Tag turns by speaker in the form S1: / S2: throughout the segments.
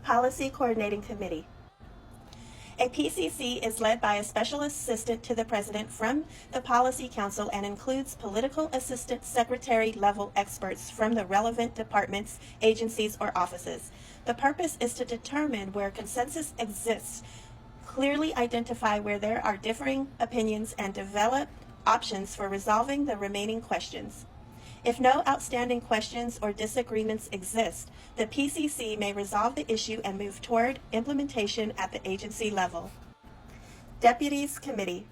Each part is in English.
S1: Policy Coordinating Committee. A PCC is led by a special assistant to the president from the Policy Council and includes political assistant secretary level experts from the relevant departments, agencies, or offices. The purpose is to determine where consensus exists, clearly identify where there are differing opinions, and develop options for resolving the remaining questions. If no outstanding questions or disagreements exist, the PCC may resolve the issue and move toward implementation at the agency level. Deputies Committee.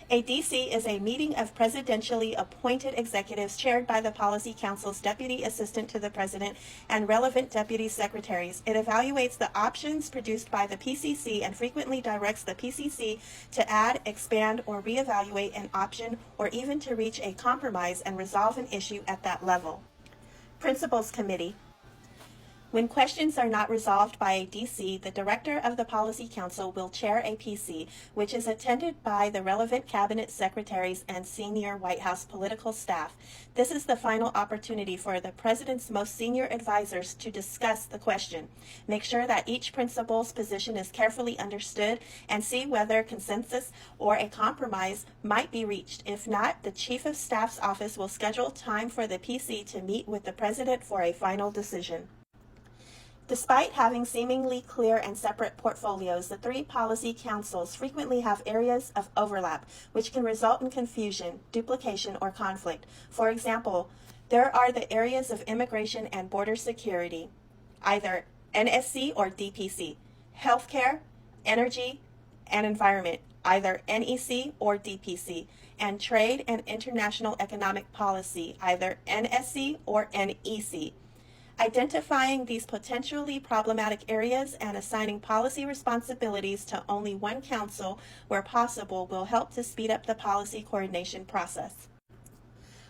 S1: A DC is a meeting of presidentially appointed executives chaired by the Policy Council's deputy assistant to the president and relevant deputy secretaries. It evaluates the options produced by the PCC and frequently directs the PCC to add, expand, or reevaluate an option or even to reach a compromise and resolve an issue at that level. Principals Committee. When questions are not resolved by a DC, the director of the Policy Council will chair a PC, which is attended by the relevant cabinet secretaries and senior White House political staff. This is the final opportunity for the president's most senior advisors to discuss the question. Make sure that each principal's position is carefully understood and see whether consensus or a compromise might be reached. If not, the Chief of Staff's office will schedule time for the PC to meet with the president for a final decision. Despite having seemingly clear and separate portfolios, the three policy councils frequently have areas of overlap, which can result in confusion, duplication, or conflict. For example, there are the areas of immigration and border security, either NSC or DPC, healthcare, energy, and environment, either NEC or DPC, and trade and international economic policy, either NSC or NEC. Identifying these potentially problematic areas and assigning policy responsibilities to only one council where possible will help to speed up the policy coordination process.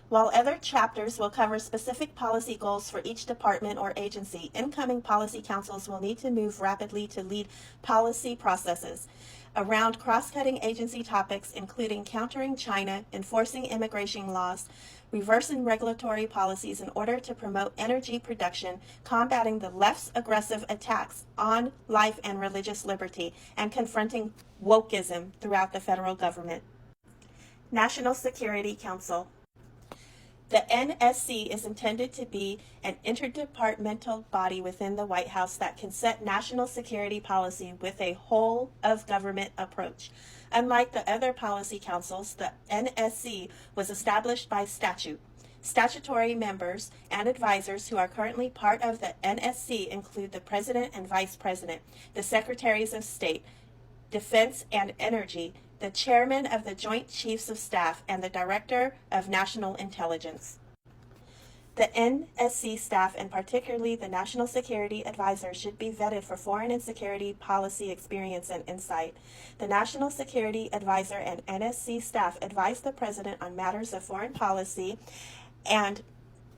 S1: While other chapters will cover specific policy goals for each department or agency, incoming policy councils will need to move rapidly to lead policy processes around cross-cutting agency topics, including countering China, enforcing immigration laws, reversing regulatory policies in order to promote energy production, combating the left's aggressive attacks on life and religious liberty, and confronting wokeism throughout the federal government. National Security Council. The NSC is intended to be an interdepartmental body within the White House that can set national security policy with a whole-of-government approach. Unlike the other policy councils, the NSC was established by statute. Statutory members and advisors who are currently part of the NSC include the President and Vice President, the Secretaries of State, Defense and Energy, the Chairman of the Joint Chiefs of Staff, and the Director of National Intelligence. The NSC staff, and particularly the National Security Advisor, should be vetted for foreign and security policy experience and insight. The National Security Advisor and NSC staff advise the President on matters of foreign policy and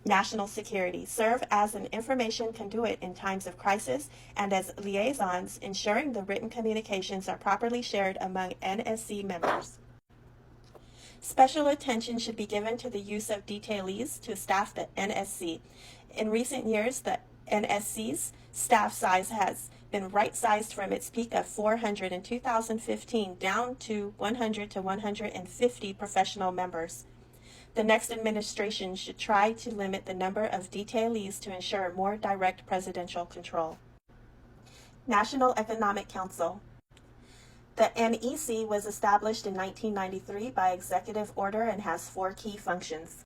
S1: national security, serve as an information conduit in times of crisis, and as liaisons, ensuring the written communications are properly shared among NSC members. Special attention should be given to the use of detailees to staff the NSC. In recent years, the NSC's staff size has been right-sized from its peak of 400 in 2015 down to 100 to 150 professional members. The next administration should try to limit the number of detailees to ensure more direct presidential control. National Economic Council. The NEC was established in 1993 by executive order and has four key functions.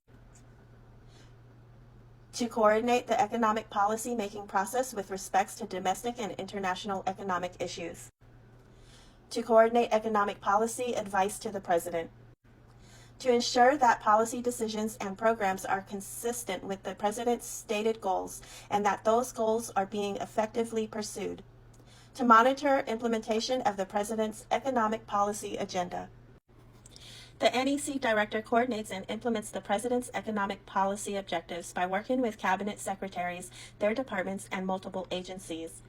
S1: To coordinate the economic policy making process with respects to domestic and international economic issues. To coordinate economic policy advice to the President. To ensure that policy decisions and programs are consistent with the President's stated goals and that those goals are being effectively pursued. To monitor implementation of the President's economic policy agenda. The NEC Director coordinates and implements the President's economic policy objectives by working with Cabinet Secretaries, their departments, and multiple agencies.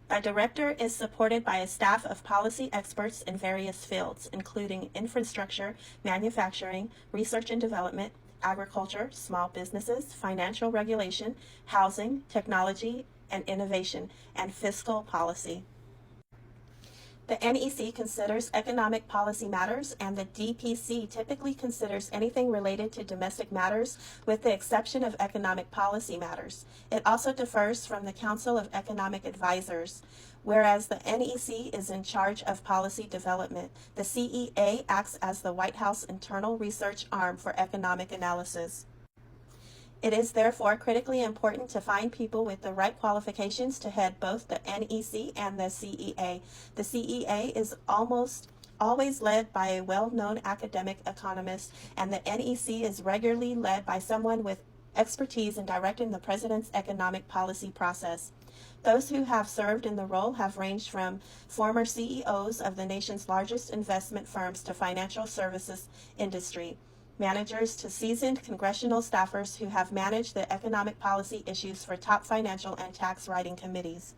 S1: The Director is supported by a staff of policy experts in various fields, including infrastructure, manufacturing, research and development, agriculture, small businesses, financial regulation, housing, technology, and innovation, and fiscal policy. The NEC considers economic policy matters, and the DPC typically considers anything related to domestic matters, with the exception of economic policy matters. It also differs from the Council of Economic Advisors. Whereas the NEC is in charge of policy development, the CEA acts as the White House internal research arm for economic analysis. It is therefore critically important to find people with the right qualifications to head both the NEC and the CEA. The CEA is almost always led by a well-known academic economist, and the NEC is regularly led by someone with expertise in directing the president's economic policy process. Those who have served in the role have ranged from former CEOs of the nation's largest investment firms to financial services industry managers to seasoned congressional staffers who have managed the economic policy issues for top financial and tax writing committees.